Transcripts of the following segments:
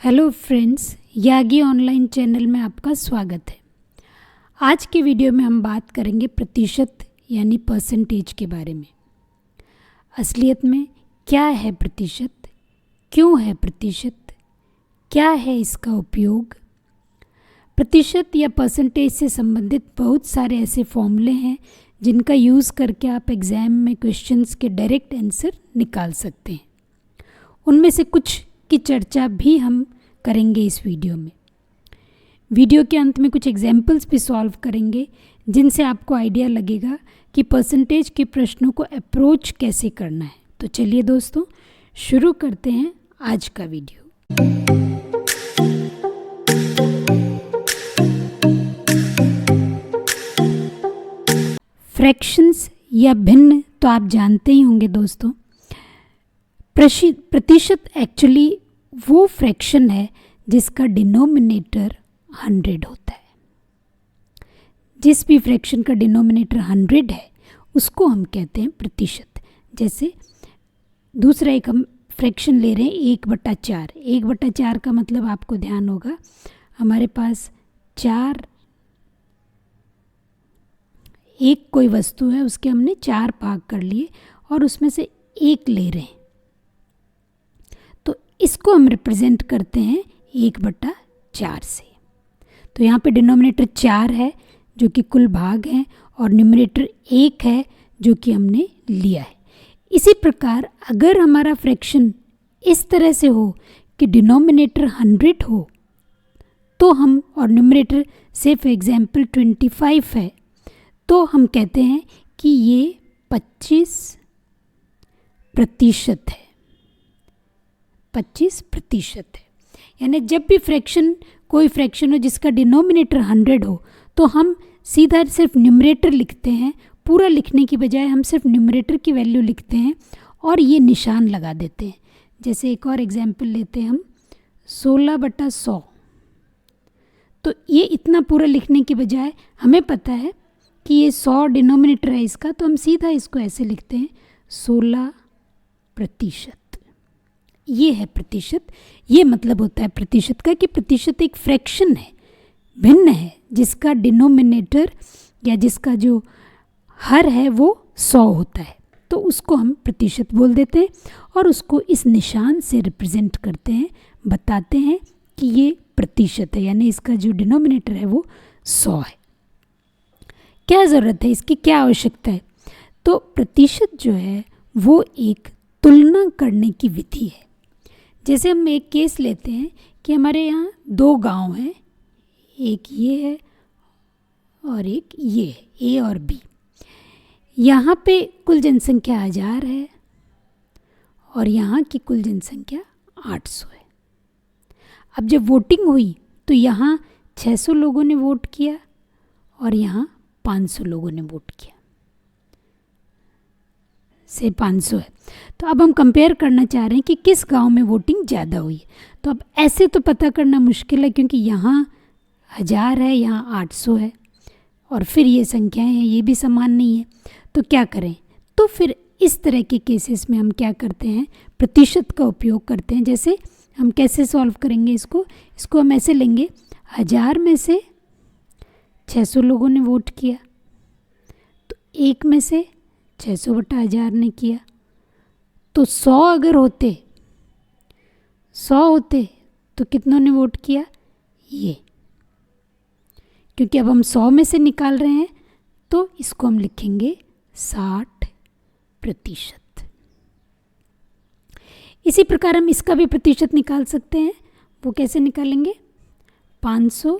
Hello friends, Yagi online channel में आपका स्वागत है। आज के वीडियो में हम बात करेंगे प्रतिशत यानी परसेंटेज के बारे में। असलियत में क्या है प्रतिशत, क्यों है प्रतिशत, क्या है इसका उपयोग। प्रतिशत या परसेंटेज से संबंधित बहुत सारे ऐसे फॉर्मूले हैं जिनका यूज़ करके आप एग्ज़ाम में क्वेश्चंस के डायरेक्ट आंसर निकाल सकते हैं। उनमें से कुछ की चर्चा भी हम करेंगे इस वीडियो में। वीडियो के अंत में कुछ एग्जाम्पल्स भी सॉल्व करेंगे जिनसे आपको आइडिया लगेगा कि परसेंटेज के प्रश्नों को अप्रोच कैसे करना है। तो चलिए दोस्तों, शुरू करते हैं आज का वीडियो। फ्रैक्शंस या भिन्न तो आप जानते ही होंगे दोस्तों। प्रतिशत एक्चुअली वो फ्रैक्शन है जिसका डिनोमिनेटर 100 होता है। जिस भी फ्रैक्शन का डिनोमिनेटर 100 है उसको हम कहते हैं प्रतिशत। जैसे दूसरा एक हम फ्रैक्शन ले रहे हैं 1/4। 1/4 का मतलब आपको ध्यान होगा, हमारे पास 4 एक कोई वस्तु है, उसके हमने 4 भाग कर लिए और उसमें से 1 ले रहे हैं, तो इसको हम रिप्रेजेंट करते हैं 1/4 से। तो यहाँ पे डिनोमिनेटर 4 है जो कि कुल भाग हैं और न्यूमरेटर 1 है जो कि हमने लिया है। इसी प्रकार अगर हमारा फ्रैक्शन इस तरह से हो कि डिनोमिनेटर 100 हो तो हम, और न्यूमरेटर से फॉर एग्जाम्पल 25 है, तो हम कहते हैं कि ये 25% है। 25% है। यानी जब भी कोई फ्रैक्शन हो जिसका डिनोमिनेटर 100 हो तो हम सीधा सिर्फ न्यूमरेटर लिखते हैं। पूरा लिखने की बजाय हम सिर्फ न्यूमरेटर की वैल्यू लिखते हैं और ये निशान लगा देते हैं। जैसे एक और एग्जाम्पल लेते हैं हम 16/100। तो ये इतना पूरा लिखने की बजाय हमें पता है कि ये 100 डिनोमिनेटर है इसका, तो हम सीधा इसको ऐसे लिखते हैं 16%। ये है प्रतिशत। ये मतलब होता है प्रतिशत का कि प्रतिशत एक फ्रैक्शन है, भिन्न है, जिसका डिनोमिनेटर या जिसका जो हर है वो 100 होता है, तो उसको हम प्रतिशत बोल देते हैं और उसको इस निशान से रिप्रेजेंट करते हैं, बताते हैं कि ये प्रतिशत है, यानी इसका जो डिनोमिनेटर है वो 100 है। क्या ज़रूरत है इसकी, क्या आवश्यकता है? तो प्रतिशत जो है वो एक तुलना करने की विधि है। जैसे हम एक केस लेते हैं कि हमारे यहाँ 2 गांव हैं, एक ये है और एक ये है, ए और बी। यहाँ पे कुल जनसंख्या 1000 है और यहाँ की कुल जनसंख्या 800 है। अब जब वोटिंग हुई तो यहाँ 600 लोगों ने वोट किया और यहाँ 500 लोगों ने वोट किया, से 500 है। तो अब हम कंपेयर करना चाह रहे हैं कि किस गांव में वोटिंग ज़्यादा हुई है। तो अब ऐसे तो पता करना मुश्किल है क्योंकि यहाँ 1000 है, यहाँ 800 है और फिर ये संख्याएं हैं, ये भी समान नहीं है। तो क्या करें? तो फिर इस तरह के केसेस में हम क्या करते हैं, प्रतिशत का उपयोग करते हैं। जैसे हम कैसे सॉल्व करेंगे इसको हम ऐसे लेंगे, 1000 में से 600 लोगों ने वोट किया, तो 1 में से 600/1000 ने किया, तो 100 अगर होते, 100 होते तो कितनों ने वोट किया? ये। क्योंकि अब हम 100 में से निकाल रहे हैं तो इसको हम लिखेंगे 60%। इसी प्रकार हम इसका भी प्रतिशत निकाल सकते हैं। वो कैसे निकालेंगे? 500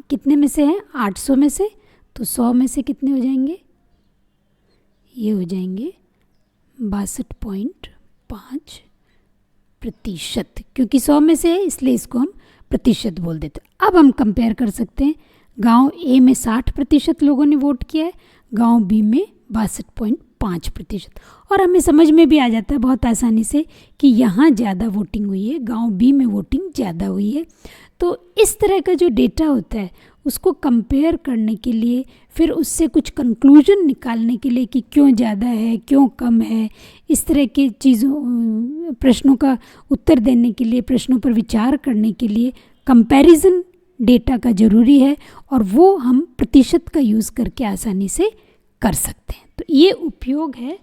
कितने में से है? 800 में से, तो 100 में से कितने हो जाएंगे? ये हो जाएंगे 62.5%। क्योंकि 100 में से है इसलिए इसको हम प्रतिशत बोल देते हैं। अब हम कंपेयर कर सकते हैं, गांव ए में 60% लोगों ने वोट किया है, गांव बी में 62.5%। और हमें समझ में भी आ जाता है बहुत आसानी से कि यहाँ ज़्यादा वोटिंग हुई है, गांव बी में वोटिंग ज़्यादा हुई है। तो इस तरह का जो डेटा होता है उसको कंपेयर करने के लिए, फिर उससे कुछ कंक्लूजन निकालने के लिए कि क्यों ज़्यादा है, क्यों कम है, इस तरह की चीज़ों प्रश्नों का उत्तर देने के लिए, प्रश्नों पर विचार करने के लिए कंपैरिजन डेटा का ज़रूरी है, और वो हम प्रतिशत का यूज़ करके आसानी से कर सकते हैं। तो ये उपयोग है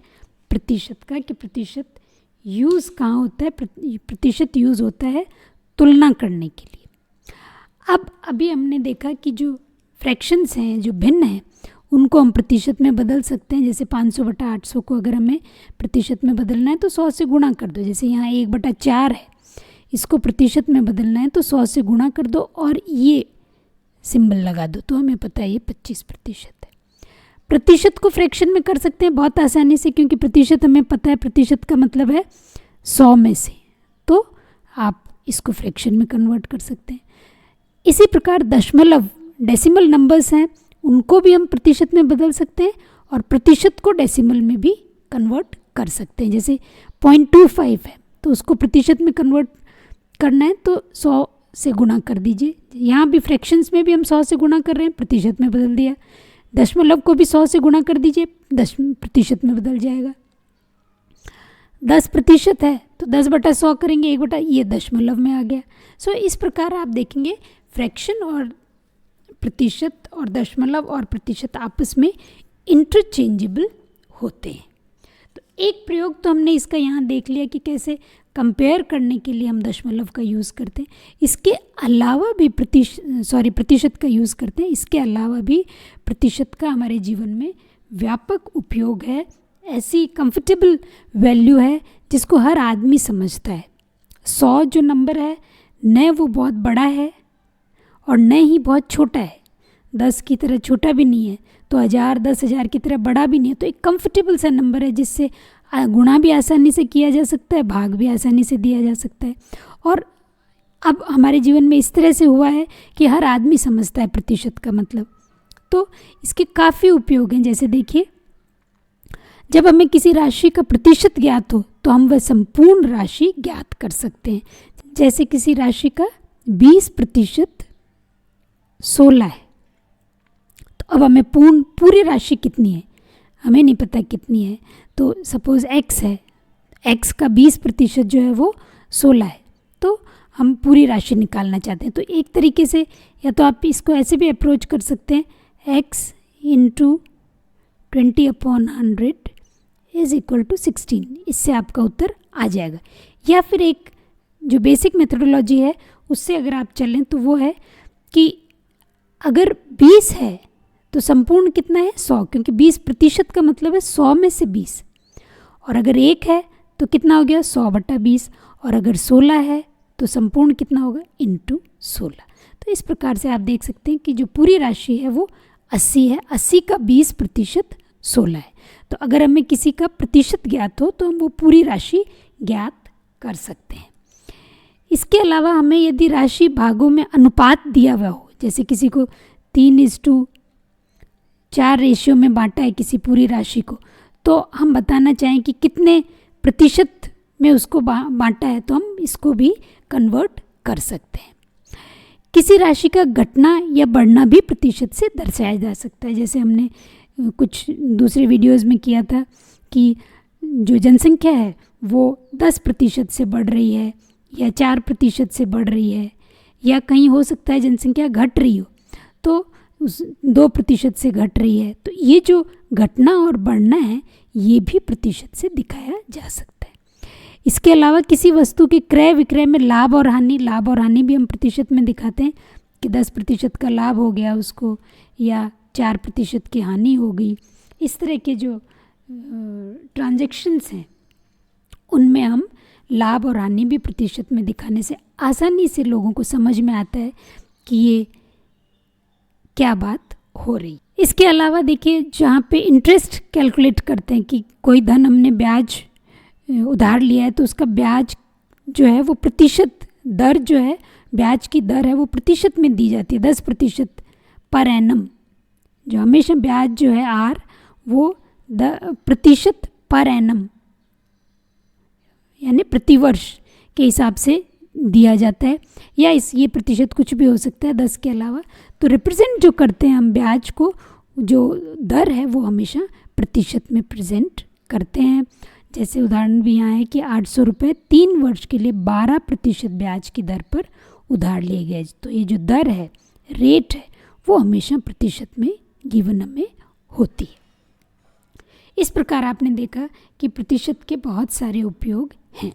प्रतिशत का कि प्रतिशत यूज़ कहाँ होता है, प्रतिशत यूज़ होता है तुलना करने के लिए। अब अभी हमने देखा कि जो फ्रैक्शंस हैं, जो भिन्न हैं, उनको हम प्रतिशत में बदल सकते हैं। जैसे 500/800 को अगर हमें प्रतिशत में बदलना है तो 100 से गुणा कर दो। जैसे यहाँ 1/4 है, इसको प्रतिशत में बदलना है तो 100 से गुणा कर दो और ये सिंबल लगा दो, तो हमें पता है ये 25% है। प्रतिशत को फ्रैक्शन में कर सकते हैं बहुत आसानी से, क्योंकि प्रतिशत हमें पता है, प्रतिशत का मतलब है 100 में से, तो आप इसको फ्रैक्शन में कन्वर्ट कर सकते हैं। इसी प्रकार दशमलव, डेसिमल नंबर्स हैं, उनको भी हम प्रतिशत में बदल सकते हैं और प्रतिशत को डेसिमल में भी कन्वर्ट कर सकते हैं। जैसे 0.25 है तो उसको प्रतिशत में कन्वर्ट करना है तो 100 से गुणा कर दीजिए। यहाँ भी फ्रैक्शंस में भी हम 100 से गुणा कर रहे हैं, प्रतिशत में बदल दिया। दशमलव को भी 100 से गुणा कर दीजिए, प्रतिशत में बदल जाएगा। 10% है तो 10/100 करेंगे, 1 ये दशमलव में आ गया। सो इस प्रकार आप देखेंगे फ्रैक्शन और प्रतिशत और दशमलव और प्रतिशत आपस में इंटरचेंजेबल होते हैं। तो एक प्रयोग तो हमने इसका यहाँ देख लिया कि कैसे कंपेयर करने के लिए हम दशमलव का यूज़ करते हैं। इसके अलावा भी प्रतिशत का यूज़ करते हैं। इसके अलावा भी प्रतिशत का हमारे जीवन में व्यापक उपयोग है। ऐसी कंफर्टेबल वैल्यू है जिसको हर आदमी समझता है। 100 जो नंबर है, न वो बहुत बड़ा है और न ही बहुत छोटा है, 10 की तरह छोटा भी नहीं है, तो 1000 10,000 की तरह बड़ा भी नहीं है। तो एक कंफर्टेबल सा नंबर है जिससे गुणा भी आसानी से किया जा सकता है, भाग भी आसानी से दिया जा सकता है। और अब हमारे जीवन में इस तरह से हुआ है कि हर आदमी समझता है प्रतिशत का मतलब। तो इसके काफ़ी उपयोग हैं। जैसे देखिए, जब हमें किसी राशि का प्रतिशत ज्ञात हो तो हम वह संपूर्ण राशि ज्ञात कर सकते हैं। जैसे किसी राशि का 20% 16 है, तो अब हमें पूरी राशि कितनी है हमें नहीं पता कितनी है। तो सपोज़ x है, x का 20% जो है वो 16 है, तो हम पूरी राशि निकालना चाहते हैं। तो एक तरीके से या तो आप इसको ऐसे भी अप्रोच कर सकते हैं, x × 20/100 = 16। इससे आपका उत्तर आ जाएगा। या फिर एक जो बेसिक मेथोडोलॉजी है उससे अगर आप चलें तो वो है कि अगर 20 है तो संपूर्ण कितना है 100, क्योंकि 20% का मतलब है 100 में से 20। और अगर 1 है तो कितना हो गया 100/20। और अगर 16 है तो संपूर्ण कितना होगा × 16। तो इस प्रकार से आप देख सकते हैं कि जो पूरी राशि है वो 80 है, 80 का 20% 16 है। तो अगर हमें किसी का प्रतिशत ज्ञात हो तो हम वो पूरी राशि ज्ञात कर सकते हैं। इसके अलावा हमें यदि राशि भागों में अनुपात दिया हुआ हो, जैसे किसी को 3:4 रेशियो में बांटा है किसी पूरी राशि को, तो हम बताना चाहें कि कितने प्रतिशत में उसको बांटा है, तो हम इसको भी कन्वर्ट कर सकते हैं। किसी राशि का घटना या बढ़ना भी प्रतिशत से दर्शाया जा सकता है। जैसे हमने कुछ दूसरे वीडियोज़ में किया था कि जो जनसंख्या है वो 10% से बढ़ रही है या 4% से बढ़ रही है, या कहीं हो सकता है जनसंख्या घट रही हो तो उस 2% से घट रही है। तो ये जो घटना और बढ़ना है ये भी प्रतिशत से दिखाया जा सकता है। इसके अलावा किसी वस्तु के क्रय विक्रय में लाभ और हानि भी हम प्रतिशत में दिखाते हैं कि 10% का लाभ हो गया उसको या 4% की हानि हो गई। इस तरह के जो ट्रांजैक्शंस हैं उनमें हम लाभ और हानि भी प्रतिशत में दिखाने से आसानी से लोगों को समझ में आता है कि ये क्या बात हो रही। इसके अलावा देखिए, जहाँ पे इंटरेस्ट कैलकुलेट करते हैं कि कोई धन हमने ब्याज उधार लिया है तो उसका ब्याज जो है वो प्रतिशत दर जो है, ब्याज की दर है वो प्रतिशत में दी जाती है, 10% पर एनम। जो हमेशा ब्याज जो है आर वो प्रतिशत पर एनम यानी प्रतिवर्ष के हिसाब से दिया जाता है, या ये प्रतिशत कुछ भी हो सकता है 10 के अलावा। तो रिप्रेजेंट जो करते हैं हम ब्याज को, जो दर है वो हमेशा प्रतिशत में प्रेजेंट करते हैं। जैसे उदाहरण भी यहाँ है कि 800 रुपये 3 वर्ष के लिए 12% ब्याज की दर पर उधार लिए गए। तो ये जो दर है, रेट है, वो हमेशा प्रतिशत में गिवन हमें होती है। इस प्रकार आपने देखा कि प्रतिशत के बहुत सारे उपयोग हैं।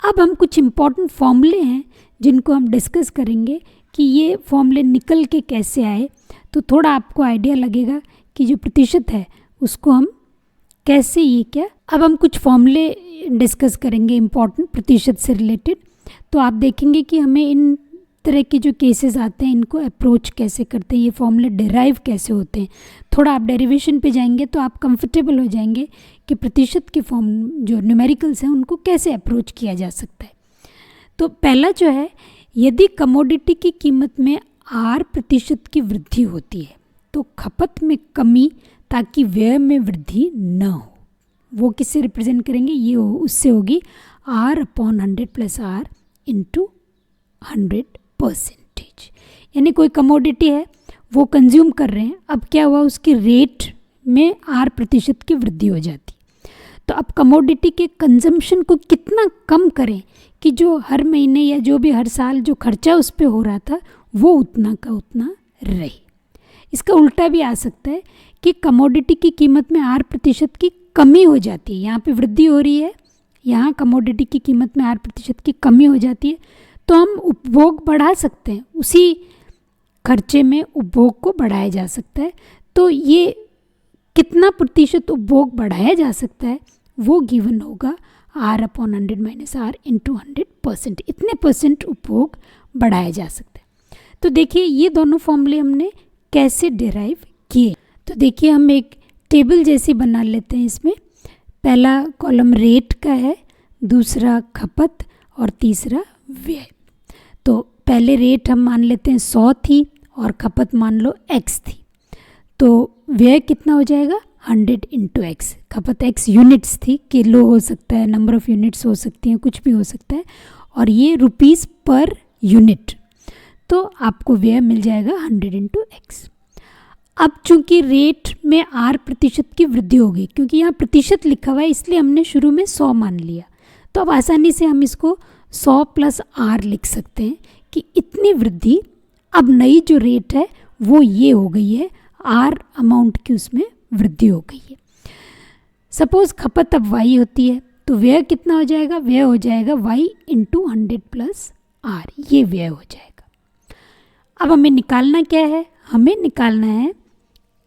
अब हम कुछ इम्पॉर्टेंट फॉर्मूले हैं जिनको हम डिस्कस करेंगे कि ये फॉर्मूले निकल के कैसे आए, तो थोड़ा आपको आइडिया लगेगा कि जो प्रतिशत है उसको हम कैसे ये क्या। अब हम कुछ फॉर्मूले डिस्कस करेंगे इम्पॉर्टेंट प्रतिशत से रिलेटेड। तो आप देखेंगे कि हमें इन तरह के जो केसेस आते हैं इनको अप्रोच कैसे करते हैं, ये फॉर्मूले डिराइव कैसे होते हैं। थोड़ा आप डेरिवेशन पे जाएंगे तो आप कंफर्टेबल हो जाएंगे कि प्रतिशत के फॉर्म जो न्यूमेरिकल्स हैं उनको कैसे अप्रोच किया जा सकता है। तो पहला जो है, यदि कमोडिटी की कीमत में R% की वृद्धि होती है तो खपत में कमी ताकि व्यय में वृद्धि न हो। वो किससे रिप्रेजेंट करेंगे, ये उससे होगी R/100 + R × 100%। यानी कोई कमोडिटी है वो कंज्यूम कर रहे हैं, अब क्या हुआ, उसकी रेट में R% की वृद्धि हो जाती। तो अब कमोडिटी के कंजम्पशन को कितना कम करें कि जो हर महीने या जो भी हर साल जो खर्चा उस पर हो रहा था वो उतना का उतना रहे। इसका उल्टा भी आ सकता है कि कमोडिटी की कीमत में R% की कमी हो जाती है, यहाँ पे वृद्धि हो रही है, यहाँ कमोडिटी की कीमत में R% की कमी हो जाती है, तो हम उपभोग बढ़ा सकते हैं, उसी खर्चे में उपभोग को बढ़ाया जा सकता है। तो ये कितना प्रतिशत उपभोग बढ़ाया जा सकता है वो गिवन होगा R/100 - R × 100%। इतने परसेंट उपभोग बढ़ाया जा सकता है। तो देखिए ये दोनों फॉर्मूले हमने कैसे डिराइव किए। तो देखिए हम एक टेबल जैसी बना लेते हैं। इसमें पहला कॉलम रेट का है, दूसरा खपत और तीसरा व्यय। तो पहले रेट हम मान लेते हैं 100 थी और खपत मान लो x थी, तो व्यय कितना हो जाएगा 100 × x। खपत x यूनिट्स थी, किलो हो सकता है, नंबर ऑफ़ यूनिट्स हो सकती हैं, कुछ भी हो सकता है, और ये रुपीस पर यूनिट, तो आपको व्यय मिल जाएगा 100 × x। अब चूंकि रेट में R% की वृद्धि हो गई, क्योंकि यहाँ प्रतिशत लिखा हुआ है इसलिए हमने शुरू में 100 मान लिया, तो अब आसानी से हम इसको 100 + R लिख सकते हैं कि इतनी वृद्धि, अब नई जो रेट है वो ये हो गई है, R अमाउंट की उसमें वृद्धि हो गई है। सपोज़ खपत अब Y होती है तो व्यय कितना हो जाएगा, व्यय हो जाएगा Y × 100 + R, ये व्यय हो जाएगा। अब हमें निकालना क्या है, हमें निकालना है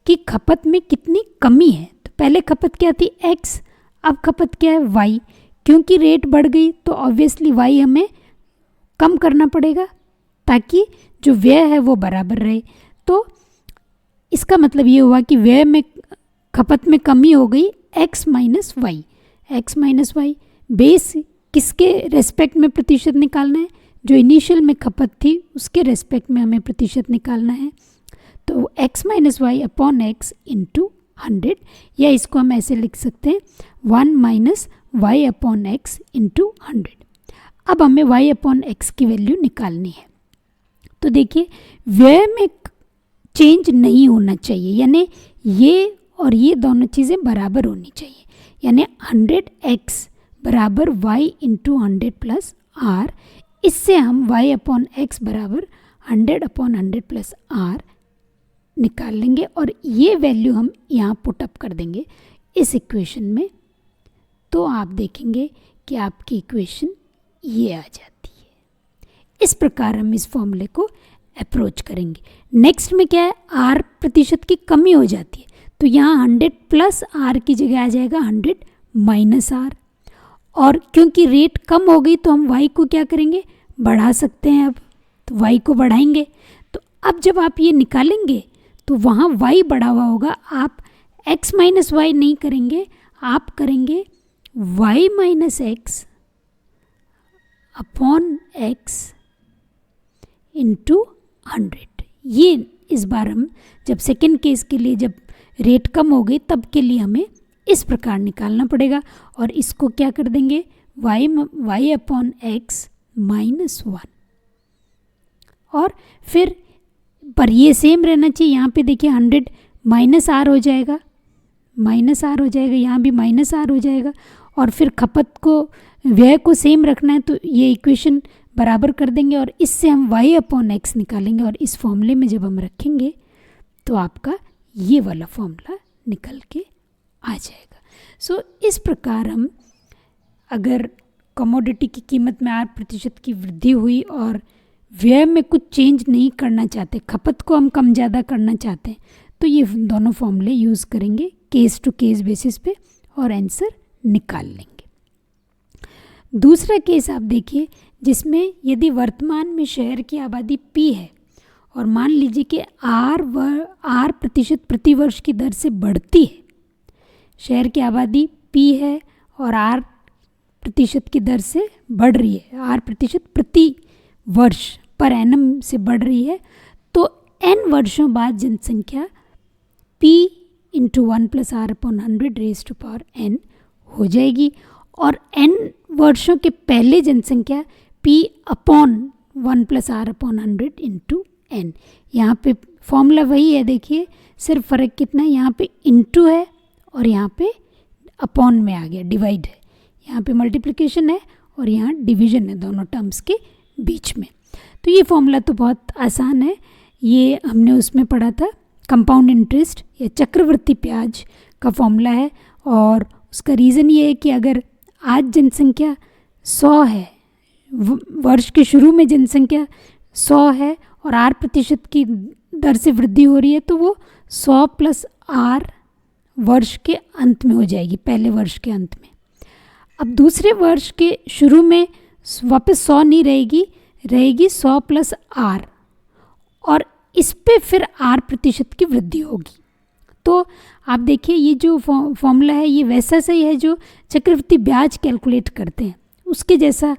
कि खपत में कितनी कमी है। तो पहले खपत क्या थी x, अब खपत क्या है y। क्योंकि रेट बढ़ गई तो ऑब्वियसली y हमें कम करना पड़ेगा ताकि जो व्यय है वो बराबर रहे। तो इसका मतलब ये हुआ कि व्यय में खपत में कमी हो गई x - y। x - y base किसके रेस्पेक्ट में प्रतिशत निकालना है, जो इनिशियल में खपत थी उसके रेस्पेक्ट में हमें प्रतिशत निकालना है। तो x - y / x × 100, या इसको हम ऐसे लिख सकते हैं 1 - y / x × 100। अब हमें y / x की वैल्यू निकालनी है। तो देखिए व्यय में चेंज नहीं होना चाहिए, यानी ये और ये दोनों चीज़ें बराबर होनी चाहिए, यानी 100x बराबर y × 100 + r। इससे हम y / x बराबर 100/100 + r निकाल लेंगे और ये वैल्यू हम यहाँ पुट अप कर देंगे इस इक्वेशन में। तो आप देखेंगे कि आपकी इक्वेशन ये आ जाती है। इस प्रकार हम इस फॉर्मूले को अप्रोच करेंगे। नेक्स्ट में क्या है, R% की कमी हो जाती है, तो यहाँ 100 + R की जगह आ जाएगा 100 - R। और क्योंकि रेट कम हो गई तो हम y को क्या करेंगे, बढ़ा सकते हैं। अब तो y को बढ़ाएंगे, तो अब जब आप ये निकालेंगे तो वहाँ y बढ़ा हुआ होगा, आप x - y नहीं करेंगे, आप करेंगे y - x / x × 100। ये इस बार हम जब सेकेंड केस के लिए जब रेट कम हो गई तब के लिए हमें इस प्रकार निकालना पड़ेगा, और इसको क्या कर देंगे y / x -1। और फिर पर ये सेम रहना चाहिए, यहाँ पे देखिए 100 -r हो जाएगा, -r हो जाएगा, यहाँ भी -r हो जाएगा। और फिर खपत को, व्यय को सेम रखना है, तो ये इक्वेशन बराबर कर देंगे और इससे हम y/x निकालेंगे और इस फॉर्मूले में जब हम रखेंगे तो आपका ये वाला फॉर्मूला निकल के आ जाएगा। सो इस प्रकार हम अगर कमोडिटी की कीमत में 8% की वृद्धि हुई और व्यय में कुछ चेंज नहीं करना चाहते, खपत को हम कम ज़्यादा करना चाहते हैं, तो ये दोनों फॉर्मूले यूज़ करेंगे केस टू केस बेसिस पे और आंसर निकाल लेंगे। दूसरा केस आप देखिए, जिसमें यदि वर्तमान में शहर की आबादी P है और मान लीजिए कि R% प्रति वर्ष की दर से बढ़ती है। शहर की आबादी P है और R% की दर से बढ़ रही है, R% प्रति वर्ष पर एनम से बढ़ रही है, तो n वर्षों बाद जनसंख्या P × 1 + R/100 हो जाएगी और n वर्षों के पहले जनसंख्या P/1 + R/100 × n। यहाँ पे फॉर्मूला वही है, देखिए सिर्फ फ़र्क कितना है, यहाँ पे इंटू है और यहाँ पे अपॉन में आ गया, डिवाइड है। यहाँ पे मल्टीप्लिकेशन है और यहाँ डिवीजन है दोनों टर्म्स के बीच में। तो ये फॉर्मूला तो बहुत आसान है, ये हमने उसमें पढ़ा था, कंपाउंड इंटरेस्ट या चक्रवृद्धि ब्याज का फॉर्मूला है। और उसका रीज़न ये है कि अगर आज जनसंख्या 100 है, वर्ष के शुरू में जनसंख्या 100 है और R% की दर से वृद्धि हो रही है, तो वो 100 + R वर्ष के अंत में हो जाएगी, पहले वर्ष के अंत में। अब दूसरे वर्ष के शुरू में वापस 100 नहीं रहेगी, रहेगी 100 + R और इस पे फिर R% की वृद्धि होगी। तो आप देखिए ये जो फॉर्मूला है ये वैसा सही है जो चक्रवृद्धि ब्याज कैलकुलेट करते हैं, उसके जैसा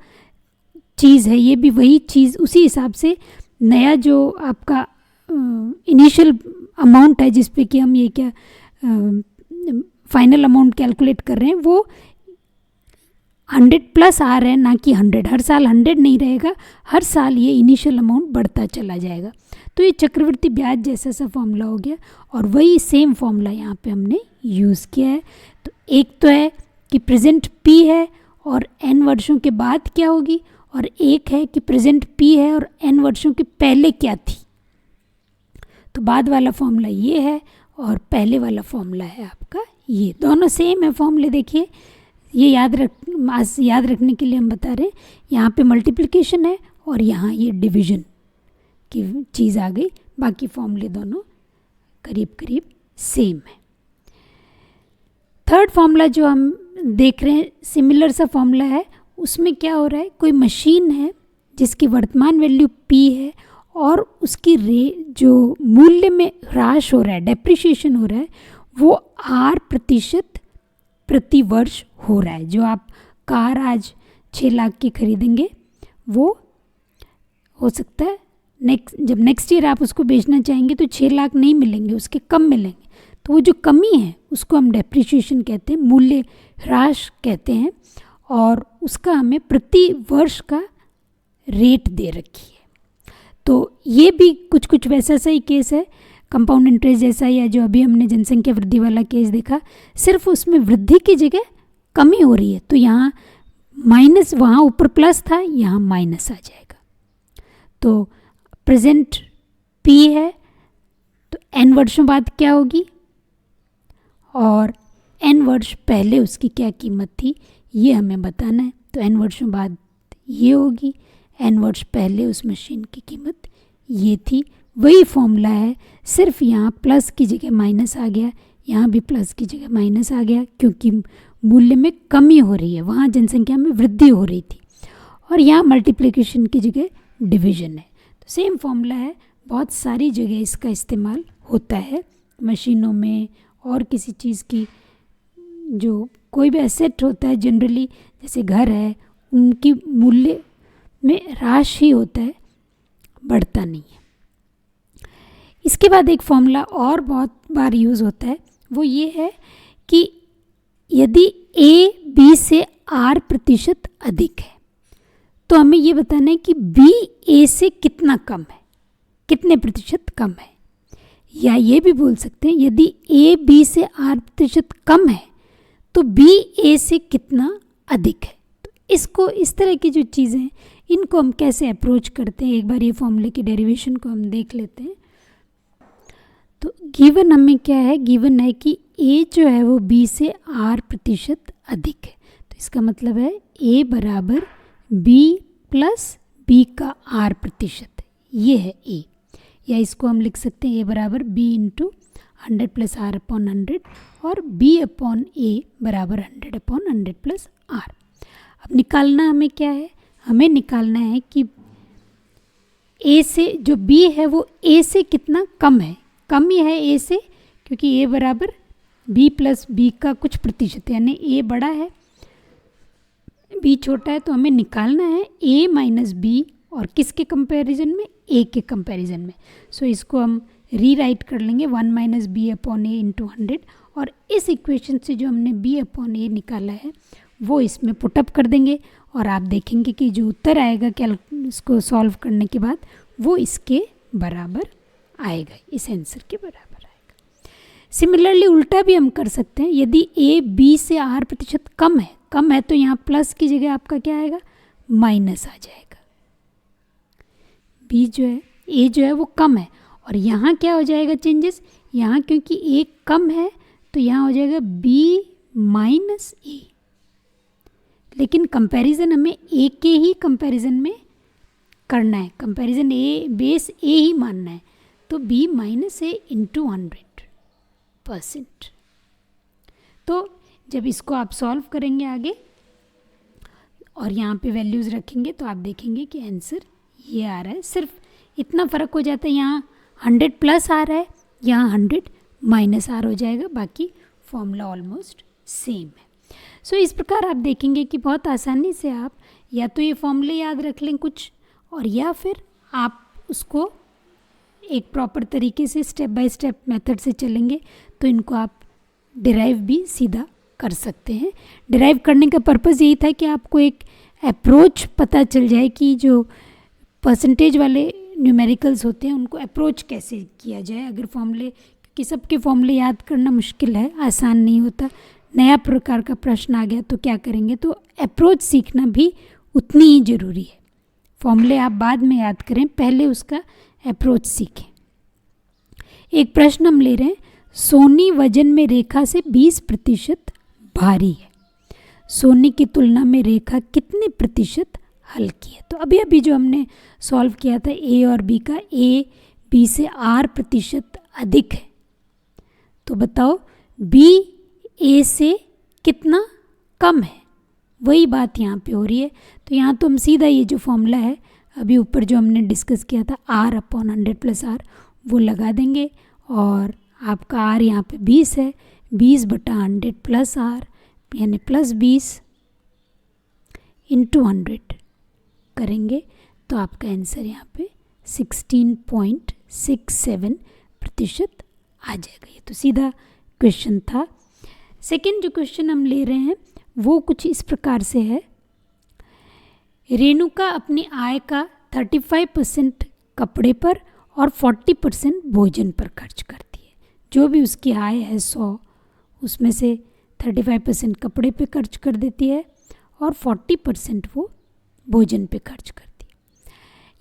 चीज़ है, ये भी वही चीज़ उसी हिसाब से नया जो आपका इनिशियल अमाउंट है जिस पे कि हम ये क्या फाइनल अमाउंट कैलकुलेट कर रहे हैं, वो 100 + R है, ना कि 100। हर साल 100 नहीं रहेगा, हर साल ये इनिशियल अमाउंट बढ़ता चला जाएगा। तो ये चक्रवृद्धि ब्याज जैसा सा फॉर्मूला हो गया और वही सेम फॉर्मूला यहाँ पे हमने यूज़ किया है। तो एक तो है कि प्रेजेंट P है और n वर्षों के बाद क्या होगी, और एक है कि प्रेजेंट P है और n वर्षों के पहले क्या थी। तो बाद वाला फॉर्मूला ये है और पहले वाला फॉर्मूला है आपका ये, दोनों सेम है फॉर्मूले। देखिए ये याद रखने के लिए हम बता रहे हैं, यहाँ पे मल्टीप्लिकेशन है और यहाँ ये डिवीजन की चीज़ आ गई, बाकी फॉर्मूले दोनों करीब करीब सेम है। थर्ड फॉर्मूला जो हम देख रहे हैं सिमिलर सा फॉर्मूला है, उसमें क्या हो रहा है, कोई मशीन है जिसकी वर्तमान वैल्यू P है और उसकी जो मूल्य में ह्रास हो रहा है, डेप्रिसिएशन हो रहा है, वो R% प्रति वर्ष हो रहा है। जो आप कार आज 6 लाख की खरीदेंगे वो हो सकता है जब नेक्स्ट ईयर आप उसको बेचना चाहेंगे तो 6 लाख नहीं मिलेंगे, उसके कम मिलेंगे। तो वो जो कमी है उसको हम डेप्रिसिएशन कहते हैं, मूल्य ह्रास कहते हैं, और उसका हमें प्रति वर्ष का रेट दे रखी है। तो ये भी कुछ कुछ वैसा सही केस है, कंपाउंड इंटरेस्ट जैसा, या जो अभी हमने जनसंख्या वृद्धि वाला केस देखा, सिर्फ उसमें वृद्धि की जगह कमी हो रही है। तो यहाँ माइनस, वहाँ ऊपर प्लस था, यहाँ माइनस आ जाएगा। तो प्रेजेंट P है तो n वर्षों बाद क्या होगी और n वर्ष पहले उसकी क्या कीमत थी ये हमें बताना है। तो n वर्षों बाद ये होगी, n वर्ष पहले उस मशीन की कीमत ये थी। वही फॉर्मूला है, सिर्फ यहाँ प्लस की जगह माइनस आ गया, यहाँ भी प्लस की जगह माइनस आ गया, क्योंकि मूल्य में कमी हो रही है, वहाँ जनसंख्या में वृद्धि हो रही थी, और यहाँ मल्टीप्लिकेशन की जगह डिवीजन है। तो सेम फॉर्मूला है, बहुत सारी जगह इसका इस्तेमाल होता है, मशीनों में और किसी चीज़ की, जो कोई भी एसेट होता है जनरली, जैसे घर है, उनकी मूल्य में ह्रास ही होता है, बढ़ता नहीं है। इसके बाद एक फॉर्मूला और बहुत बार यूज़ होता है, वो ये है कि यदि A B से R% अधिक है तो हमें ये बताना है कि बी ए से कितना कम है, कितने प्रतिशत कम है। या ये भी बोल सकते हैं यदि ए बी से 8% कम है तो बी ए से कितना अधिक है। तो इसको, इस तरह की जो चीज़ें हैं इनको हम कैसे अप्रोच करते हैं, एक बार ये फॉर्मूले की डेरिवेशन को हम देख लेते हैं। तो गिवन हमें क्या है, गिवन है कि ए जो है वो बी से 8% अधिक है। तो इसका मतलब है ए बराबर बी प्लस बी का 8%, ये है ए। या इसको हम लिख सकते हैं ए बराबर B into 100 plus R upon 100 और बी अपॉन ए बराबर 100 अपॉन 100 प्लस आर। अब निकालना हमें क्या है, हमें निकालना है कि ए से जो बी है वो ए से कितना कम है, कम ही है ए से, क्योंकि ए बराबर बी प्लस बी का कुछ प्रतिशत, यानी ए बड़ा है बी छोटा है। तो हमें निकालना है ए माइनस बी, और किसके कंपैरिजन में, ए के कंपैरिजन में। सो इसको हम रीराइट कर लेंगे 1 माइनस बी अपॉन ए इंटू 100, और इस इक्वेशन से जो हमने बी अपॉन ए निकाला है वो इसमें पुटअप कर देंगे, और आप देखेंगे कि जो उत्तर आएगा इसको सॉल्व करने के बाद वो इसके बराबर आएगा, इस आंसर के बराबर आएगा। सिमिलरली उल्टा भी हम कर सकते हैं, यदि ए बी से 8% कम है तो यहाँ प्लस की जगह आपका क्या आएगा, माइनस आ जाएगा। बी जो है, ए जो है वो कम है, और यहाँ क्या हो जाएगा चेंजेस, यहाँ क्योंकि ए कम है तो यहाँ हो जाएगा बी माइनस ए। लेकिन कंपैरिजन हमें ए के ही कंपैरिजन में करना है, कंपैरिजन ए बेस ए ही मानना है, तो बी माइनस ए इंटू 100%। तो जब इसको आप सॉल्व करेंगे आगे और यहाँ पे वैल्यूज़ रखेंगे तो आप देखेंगे कि आंसर ये आ रहा है। सिर्फ इतना फ़र्क हो जाता है, यहाँ 100 प्लस आ रहा है, यहाँ 100 माइनस आर हो जाएगा, बाकी फॉर्मूला ऑलमोस्ट सेम है। सो इस प्रकार आप देखेंगे कि बहुत आसानी से आप या तो ये फॉर्मूले याद रख लें कुछ, और या फिर आप उसको एक प्रॉपर तरीके से स्टेप बाय स्टेप मेथड से चलेंगे तो इनको आप डिराइव भी सीधा कर सकते हैं। डिराइव करने का पर्पज़ यही था कि आपको एक अप्रोच पता चल जाए कि जो परसेंटेज वाले न्यूमेरिकल्स होते हैं उनको अप्रोच कैसे किया जाए। अगर फॉर्मूले, क्योंकि सबके फॉर्मूले याद करना मुश्किल है, आसान नहीं होता, नया प्रकार का प्रश्न आ गया तो क्या करेंगे, तो अप्रोच सीखना भी उतनी ही ज़रूरी है। फॉर्मूले आप बाद में याद करें, पहले उसका अप्रोच सीखें। एक प्रश्न हम ले रहे हैं, सोनी वजन में रेखा से 20% भारी है, सोनी की तुलना में रेखा कितने प्रतिशत हल्की है। तो अभी अभी जो हमने सॉल्व किया था ए और बी का, ए बी से 8% अधिक है, तो बताओ बी ए से कितना कम है, वही बात यहाँ पे हो रही है। तो यहाँ तो हम सीधा ये जो फॉर्मूला है अभी ऊपर जो हमने डिस्कस किया था आर अपॉन 100 प्लस आर वो लगा देंगे, और आपका आर यहाँ पे 20 है, 20/100 प्लस आर यानी प्लस 20 इंटू 100 करेंगे तो आपका आंसर यहाँ पे 16.67% आ जाएगा। ये तो सीधा क्वेश्चन था। सेकंड जो क्वेश्चन हम ले रहे हैं वो कुछ इस प्रकार से है, रेणुका अपनी आय का 35% कपड़े पर और 40% भोजन पर खर्च करती है। जो भी उसकी आय है 100, उसमें से 35% कपड़े पे खर्च कर देती है और 40% वो भोजन पे खर्च करती है।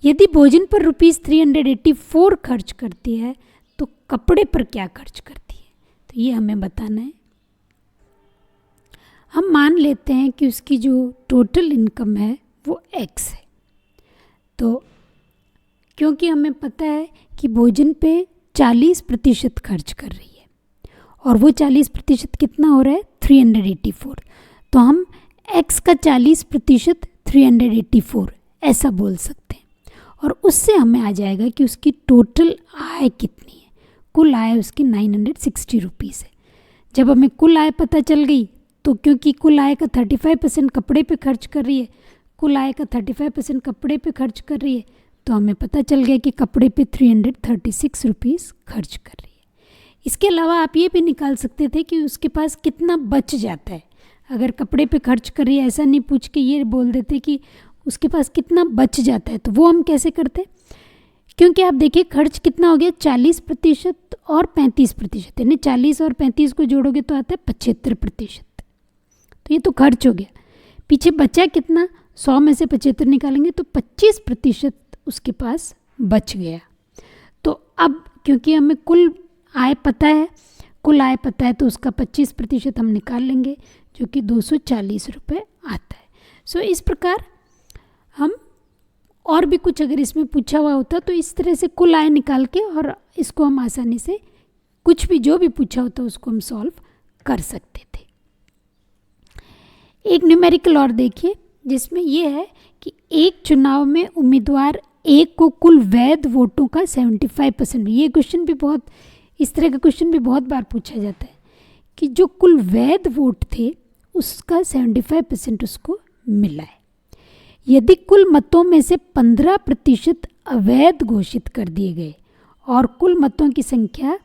यदि भोजन पर ₹384 खर्च करती है तो कपड़े पर क्या खर्च करती है, तो ये हमें बताना है। हम मान लेते हैं कि उसकी जो टोटल इनकम है वो X है, तो क्योंकि हमें पता है कि भोजन पे 40% खर्च कर रही है और वो 40% कितना हो रहा है 384, तो हम X का 40% 384 ऐसा बोल सकते हैं, और उससे हमें आ जाएगा कि उसकी टोटल आय कितनी है। कुल आय उसकी 960 रुपीज़ है। जब हमें कुल आय पता चल गई तो क्योंकि कुल आय का 35% कपड़े पे खर्च कर रही है, कुल आय का 35% कपड़े पे खर्च कर रही है, तो हमें पता चल गया कि कपड़े पे 336 रुपीज़ खर्च कर रही है। इसके अलावा आप ये भी निकाल सकते थे कि उसके पास कितना बच जाता है। अगर कपड़े पे खर्च कर रही है, ऐसा नहीं पूछ के ये बोल देते कि उसके पास कितना बच जाता है, तो वो हम कैसे करते हैं, क्योंकि आप देखिए खर्च कितना हो गया 40% और 35%, यानी 40 और 35 को जोड़ोगे तो आता है 75%। तो ये तो खर्च हो गया। पीछे बचा कितना, 100 में से 75 निकालेंगे तो 25% उसके पास बच गया। तो अब क्योंकि हमें कुल आय पता है तो उसका 25% हम निकाल लेंगे, जो कि 240 रुपये आता है। सो इस प्रकार हम और भी कुछ अगर इसमें पूछा हुआ होता तो इस तरह से कुल आय निकाल के और इसको हम आसानी से कुछ भी जो भी पूछा होता उसको हम सॉल्व कर सकते थे। एक न्यूमेरिकल और देखिए जिसमें यह है कि एक चुनाव में उम्मीदवार एक को कुल वैध वोटों का 75%, ये क्वेश्चन भी बहुत, इस तरह का क्वेश्चन भी बहुत बार पूछा जाता है कि जो कुल वैध वोट थे उसका 75% उसको मिला है। यदि कुल मतों में से 15% अवैध घोषित कर दिए गए और कुल मतों की संख्या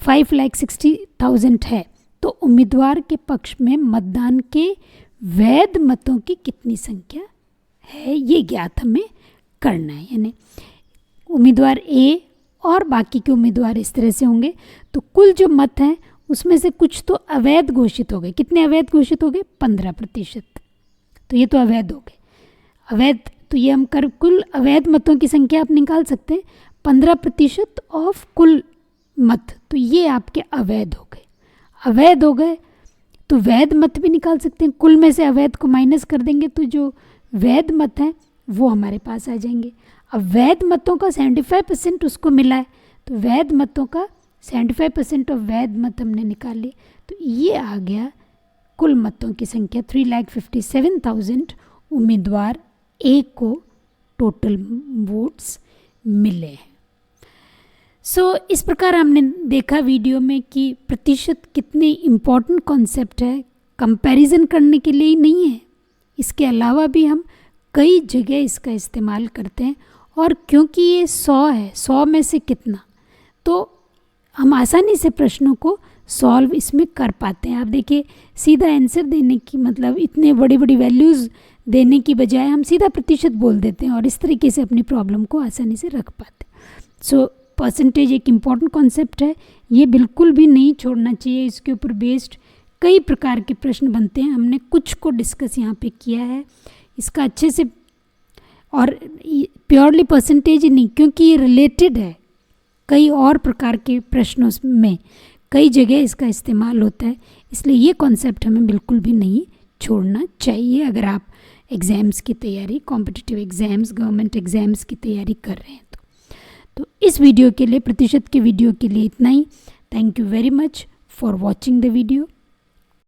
5,60,000 है तो उम्मीदवार के पक्ष में मतदान के वैध मतों की कितनी संख्या है, ये ज्ञात हमें करना है। यानी उम्मीदवार ए और बाकी के उम्मीदवार इस तरह से होंगे, तो कुल जो मत हैं उसमें से कुछ तो अवैध घोषित हो गए। कितने अवैध घोषित हो गए, 15%, तो ये तो अवैध हो गए। अवैध तो ये हम कर कुल अवैध मतों की संख्या आप निकाल सकते हैं, 15% ऑफ कुल मत, तो ये आपके अवैध हो गए। अवैध हो गए तो वैध मत भी निकाल सकते हैं, कुल में से अवैध को माइनस कर देंगे तो जो वैध मत हैं वो हमारे पास आ जाएंगे। अब वैध मतों का 75% उसको मिला है, तो वैध मतों का 75% ऑफ वैध मत हमने निकाल लिए, तो ये आ गया कुल मतों की संख्या 3,57,000 उम्मीदवार ए को टोटल वोट्स मिले हैं। सो इस प्रकार हमने देखा वीडियो में कि प्रतिशत कितने इम्पॉर्टेंट कॉन्सेप्ट है, कंपैरिजन करने के लिए ही नहीं है, इसके अलावा भी हम कई जगह इसका इस्तेमाल करते हैं। और क्योंकि ये 100 है, 100 में से कितना, तो हम आसानी से प्रश्नों को सॉल्व इसमें कर पाते हैं। आप देखिए सीधा आंसर देने की मतलब इतने बड़ी बड़ी वैल्यूज़ देने की बजाय हम सीधा प्रतिशत बोल देते हैं और इस तरीके से अपनी प्रॉब्लम को आसानी से रख पाते हैं। सो परसेंटेज एक इम्पॉर्टेंट कॉन्सेप्ट है, ये बिल्कुल भी नहीं छोड़ना चाहिए। इसके ऊपर बेस्ड कई प्रकार के प्रश्न बनते हैं, हमने कुछ को डिस्कस यहाँ पे किया है इसका अच्छे से, और प्योरली परसेंटेज ही नहीं, क्योंकि ये रिलेटेड है कई और प्रकार के प्रश्नों में, कई जगह इसका इस्तेमाल होता है, इसलिए ये कॉन्सेप्ट हमें बिल्कुल भी नहीं छोड़ना चाहिए अगर आप एग्ज़ाम्स की तैयारी, कॉम्पिटिटिव एग्ज़ाम्स, गवर्नमेंट एग्ज़ाम्स की तैयारी कर रहे हैं। तो इस वीडियो के लिए, प्रतिशत के वीडियो के लिए इतना ही। Thank you very much for watching the video.